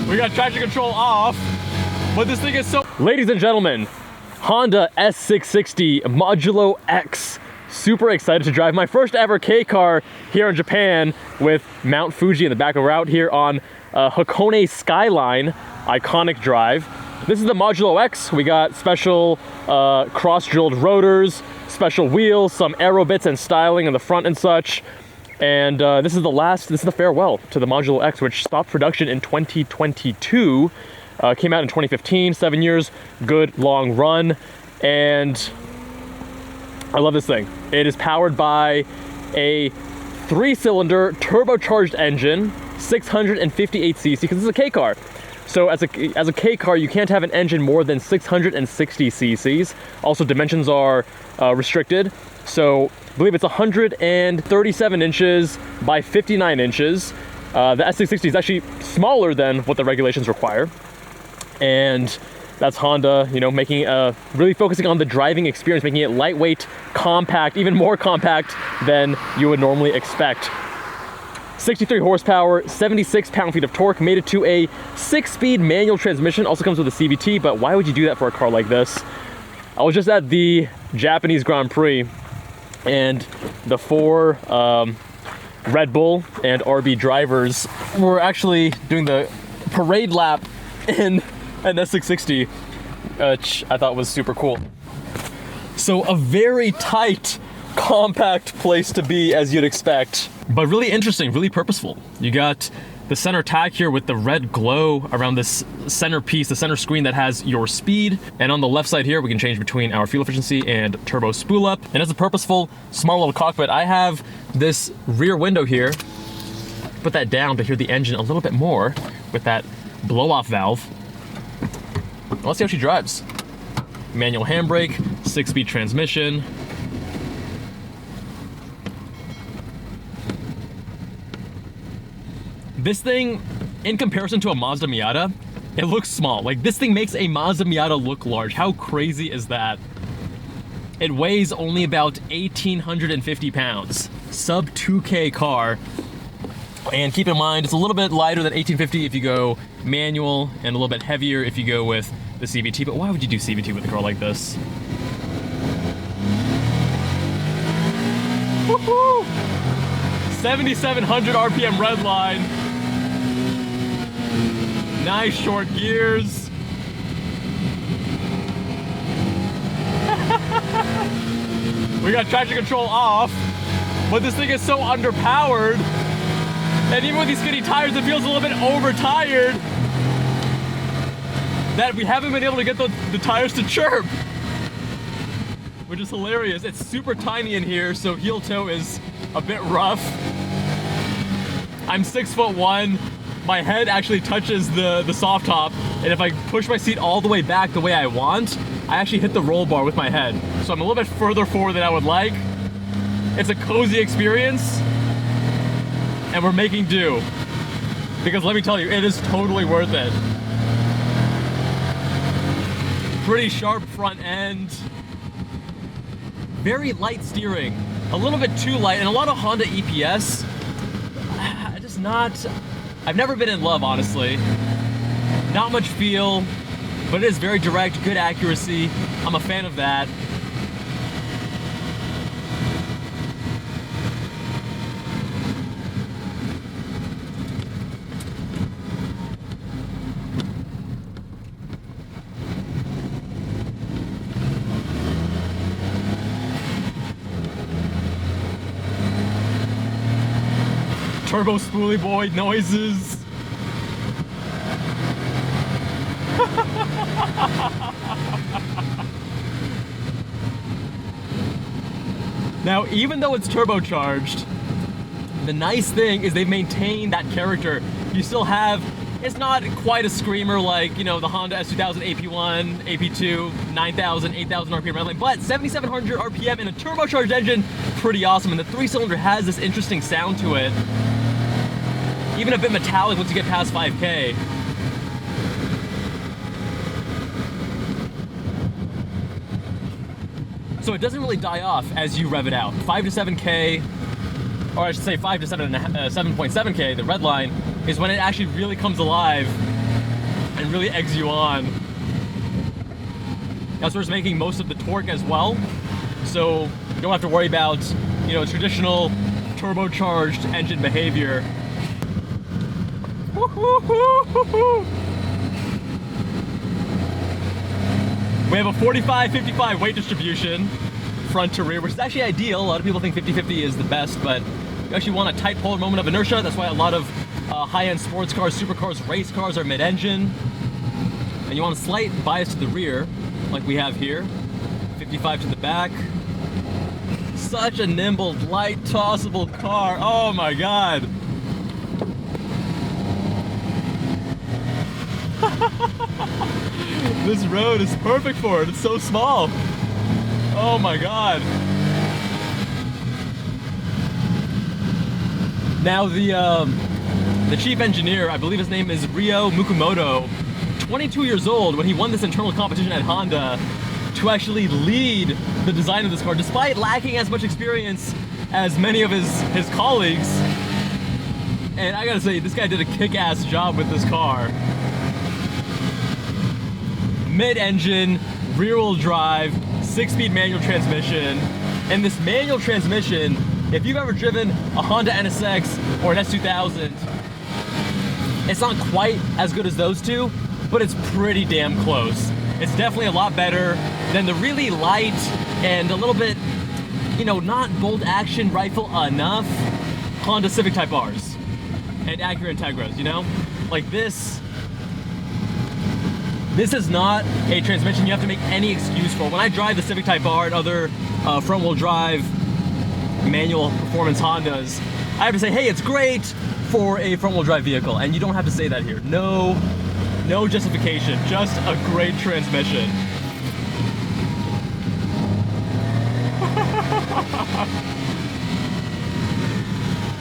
We got traction control off, but this thing is so... Ladies and gentlemen, Honda S660 Modulo X. Super excited to drive my first ever K car here in Japan with Mount Fuji in the back. We're out here on Hakone Skyline, iconic drive. This is the Modulo X. We got special cross-drilled rotors, special wheels, some aero bits and styling in the front and such. And this is the farewell to the Modulo X, which stopped production in 2022. Came out in 2015, 7 years, good long run. And I love this thing. It is powered by a 3-cylinder turbocharged engine, 658 cc, because this is a K car. So as a K car, you can't have an engine more than 660 cc's. Also, dimensions are restricted. So I believe it's 137 inches by 59 inches. The S660 is actually smaller than what the regulations require. And that's Honda, you know, really focusing on the driving experience, making it lightweight, compact, even more compact than you would normally expect. 63 horsepower, 76 pound-feet of torque, made it to a 6-speed manual transmission. Also comes with a CVT, but why would you do that for a car like this? I was just at the Japanese Grand Prix, and the 4 Red Bull and RB drivers were actually doing the parade lap in an S660, which I thought was super cool. So a very tight, compact place to be, as you'd expect, but really interesting, really purposeful. You got the center tag here with the red glow around this center piece, the center screen that has your speed. And on the left side here, we can change between our fuel efficiency and turbo spool up. And as a purposeful, small little cockpit, I have this rear window here. Put that down to hear the engine a little bit more with that blow-off valve. Let's see how she drives. Manual handbrake, 6-speed transmission. This thing, in comparison to a Mazda Miata, it looks small. Like, this thing makes a Mazda Miata look large. How crazy is that? It weighs only about 1,850 pounds. Sub 2K car. And keep in mind, it's a little bit lighter than 1,850 if you go manual, and a little bit heavier if you go with the CVT. But why would you do CVT with a car like this? Woohoo! 7,700 RPM red line. Nice short gears. We got traction control off, but this thing is so underpowered. And even with these skinny tires, it feels a little bit overtired that we haven't been able to get the tires to chirp, which is hilarious. It's super tiny in here, so heel toe is a bit rough. I'm 6'1". My head actually touches the soft top, and if I push my seat all the way back the way I want, I actually hit the roll bar with my head. So I'm a little bit further forward than I would like. It's a cozy experience, and we're making do. Because let me tell you, it is totally worth it. Pretty sharp front end. Very light steering. A little bit too light, and a lot of Honda EPS, I've never been in love, honestly. Not much feel, but it is very direct, good accuracy. I'm a fan of that. Turbo spoolie boy noises. Now, even though it's turbocharged, the nice thing is they've maintained that character. You still have, it's not quite a screamer like, you know, the Honda S2000 AP1, AP2, 9,000, 8,000 RPM redline, but 7,700 RPM in a turbocharged engine, pretty awesome. And the 3-cylinder has this interesting sound to it. Even a bit metallic once you get past 5K. So it doesn't really die off as you rev it out. 5 to 7K, or I should say 5 to 7.7K, the red line, is when it actually really comes alive and really eggs you on. That's where it's making most of the torque as well. So you don't have to worry about, you know, traditional turbocharged engine behavior. We have a 45-55 weight distribution, front to rear, which is actually ideal. A lot of people think 50-50 is the best, but you actually want a tight polar moment of inertia. That's why a lot of high-end sports cars, supercars, race cars are mid-engine. And you want a slight bias to the rear, like we have here. 55 to the back. Such a nimble, light, tossable car. Oh my God. This road is perfect for it. It's so small. Oh my God. Now the chief engineer, I believe his name is Ryo Mukumoto, 22 years old when he won this internal competition at Honda to actually lead the design of this car, despite lacking as much experience as many of his colleagues. And I gotta say, this guy did a kick-ass job with this car. Mid-engine, rear-wheel drive, 6-speed manual transmission. And this manual transmission, if you've ever driven a Honda NSX or an S2000, it's not quite as good as those two, but it's pretty damn close. It's definitely a lot better than the really light and a little bit, you know, not bolt action rifle enough Honda Civic Type Rs and Acura Integras, you know? Like this is not a transmission you have to make any excuse for. When I drive the Civic Type R and other front-wheel drive manual performance Hondas, I have to say, hey, it's great for a front-wheel drive vehicle, and you don't have to say that here. No justification, just a great transmission.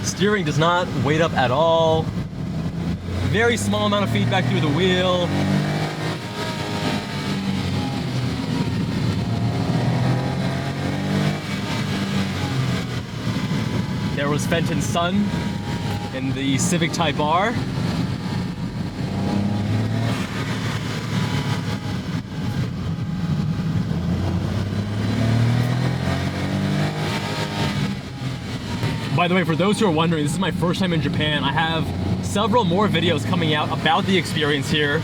Steering does not weight up at all. Very small amount of feedback through the wheel. There was Fenton's son in the Civic Type R. By the way, for those who are wondering, this is my first time in Japan. I have several more videos coming out about the experience here.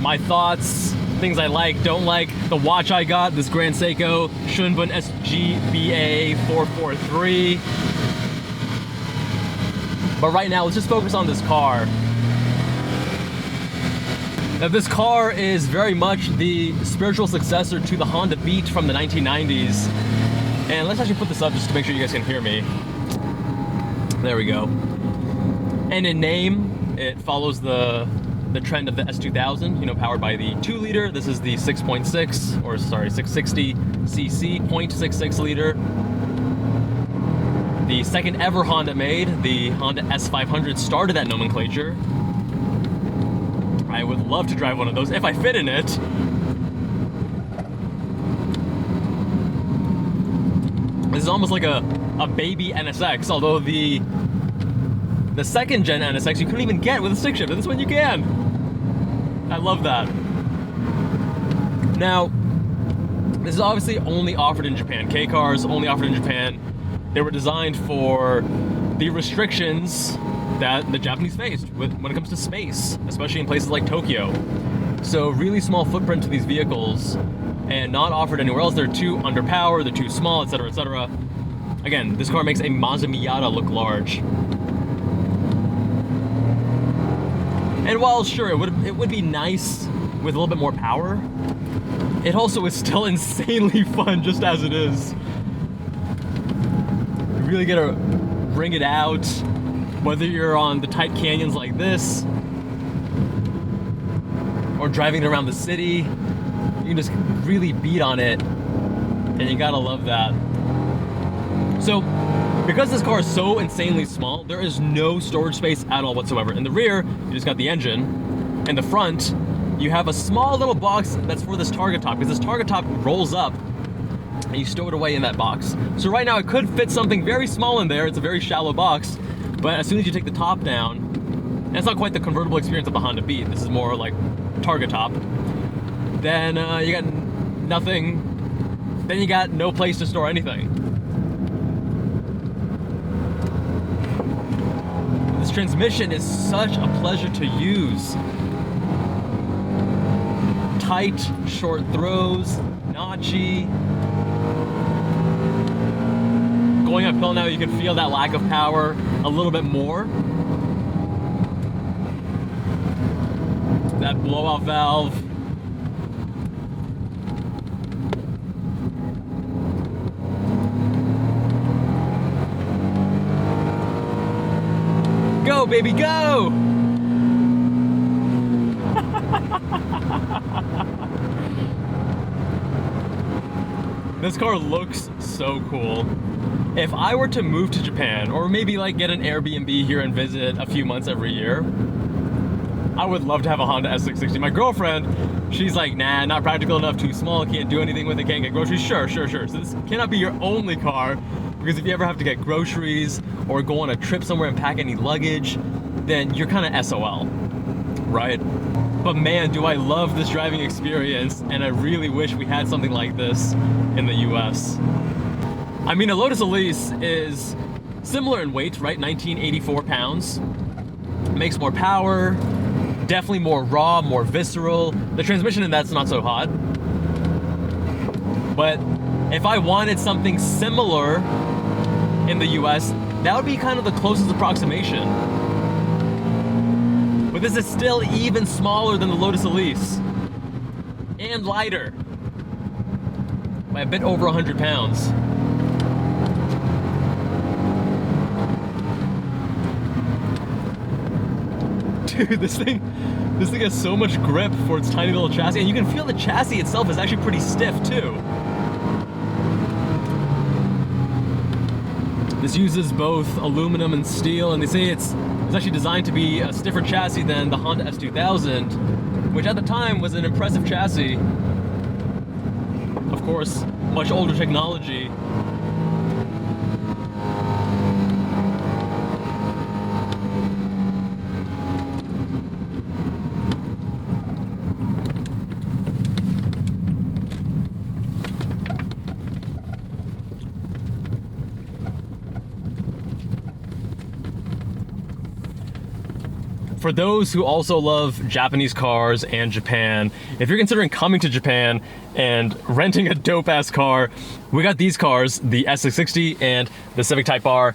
My thoughts, things I like, don't like, the watch I got, this Grand Seiko Shunbun SGBA 443. But right now, let's just focus on this car. Now, this car is very much the spiritual successor to the Honda Beat from the 1990s. And let's actually put this up just to make sure you guys can hear me. There we go. And in name, it follows the trend of the S2000, you know, powered by the 2-liter. This is the 6.6, or sorry, 660 cc, 0.66 liter. The second ever Honda made, the Honda S500, started that nomenclature. I would love to drive one of those if I fit in it. This is almost like a baby NSX, although the second gen NSX you couldn't even get with a stick shift, and this one you can. I love that. Now, this is obviously only offered in Japan. K cars only offered in Japan. They were designed for the restrictions that the Japanese faced when it comes to space, especially in places like Tokyo. So really small footprint to these vehicles, and not offered anywhere else. They're too underpowered, they're too small, etc., etc. Again, this car makes a Mazda Miata look large. And while sure, it would be nice with a little bit more power, it also is still insanely fun just as it is. You really gotta bring it out, whether you're on the tight canyons like this, or driving around the city. You can just really beat on it, and you gotta love that. So, because this car is so insanely small, there is no storage space at all whatsoever. In the rear, you just got the engine. In the front, you have a small little box that's for this target top, because this target top rolls up, and you stow it away in that box. So right now, it could fit something very small in there. It's a very shallow box, but as soon as you take the top down, and it's not quite the convertible experience of the Honda Beat, this is more like target top, then you got nothing, then you got no place to store anything. This transmission is such a pleasure to use. Tight, short throws, notchy. Going uphill now, you can feel that lack of power a little bit more. That blowout valve. Go, baby, go! This car looks so cool. If I were to move to Japan, or maybe like get an Airbnb here and visit a few months every year, I would love to have a Honda S660. My girlfriend, she's like, nah, not practical enough, too small, can't do anything with it, can't get groceries. Sure. So this cannot be your only car, because if you ever have to get groceries or go on a trip somewhere and pack any luggage, then you're kind of SOL, right? But man, do I love this driving experience, and I really wish we had something like this in the US. I mean, a Lotus Elise is similar in weight, right? 1984 pounds. Makes more power, definitely more raw, more visceral. The transmission in that's not so hot. But if I wanted something similar in the US, that would be kind of the closest approximation. But this is still even smaller than the Lotus Elise. And lighter. By a bit over 100 pounds. Dude, this thing has so much grip for its tiny little chassis, and you can feel the chassis itself is actually pretty stiff too. This uses both aluminum and steel, and they say it's actually designed to be a stiffer chassis than the Honda S2000, which at the time was an impressive chassis. Of course, much older technology. For those who also love Japanese cars and Japan, if you're considering coming to Japan and renting a dope-ass car, we got these cars, the S660 and the Civic Type R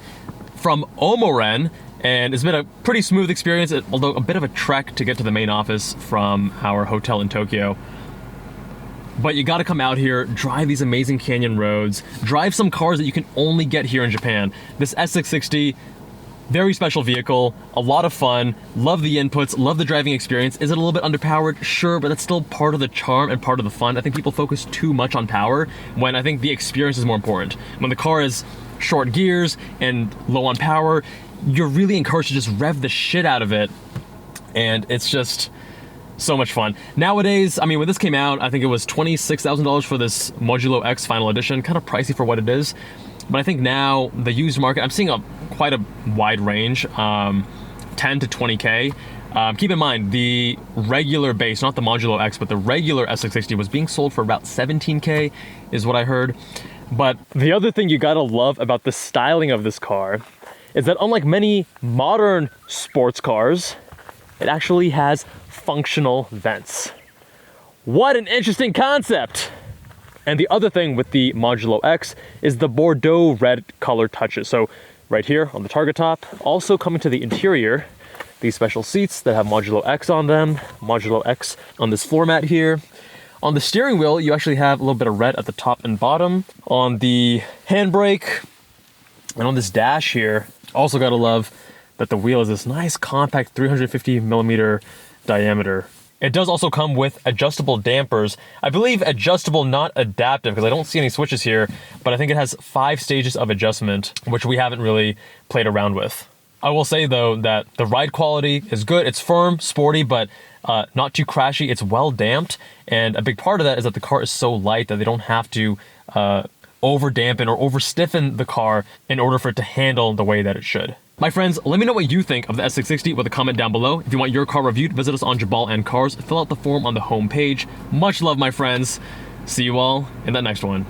from Omoren, and it's been a pretty smooth experience, although a bit of a trek to get to the main office from our hotel in Tokyo. But you gotta come out here, drive these amazing canyon roads, drive some cars that you can only get here in Japan. This S660, very special vehicle, a lot of fun, love the inputs, love the driving experience. Is it a little bit underpowered? Sure, but that's still part of the charm and part of the fun. I think people focus too much on power when I think the experience is more important. When the car is short gears and low on power, you're really encouraged to just rev the shit out of it, and it's just so much fun. Nowadays, I mean, when this came out, I think it was $26,000 for this Modulo X Final Edition, kind of pricey for what it is. But I think now the used market, I'm seeing quite a wide range, 10 to 20K. Keep in mind, the regular base, not the Modulo X, but the regular S660 was being sold for about 17K, is what I heard. But the other thing you gotta love about the styling of this car is that unlike many modern sports cars, it actually has functional vents. What an interesting concept! And the other thing with the Modulo X is the Bordeaux red color touches. So right here on the target top, also coming to the interior, these special seats that have Modulo X on them, Modulo X on this floor mat here. On the steering wheel, you actually have a little bit of red at the top and bottom. On the handbrake and on this dash here, also gotta love that the wheel is this nice compact 350 millimeter diameter. It does also come with adjustable dampers. I believe adjustable, not adaptive, because I don't see any switches here, but I think it has 5 stages of adjustment, which we haven't really played around with. I will say though that the ride quality is good. It's firm, sporty, but not too crashy. It's well damped, and a big part of that is that the car is so light that they don't have to over dampen or over stiffen the car in order for it to handle the way that it should. My friends, let me know what you think of the S660 with a comment down below. If you want your car reviewed, visit us on Jubbal and Cars. Fill out the form on the home page. Much love, my friends. See you all in that next one.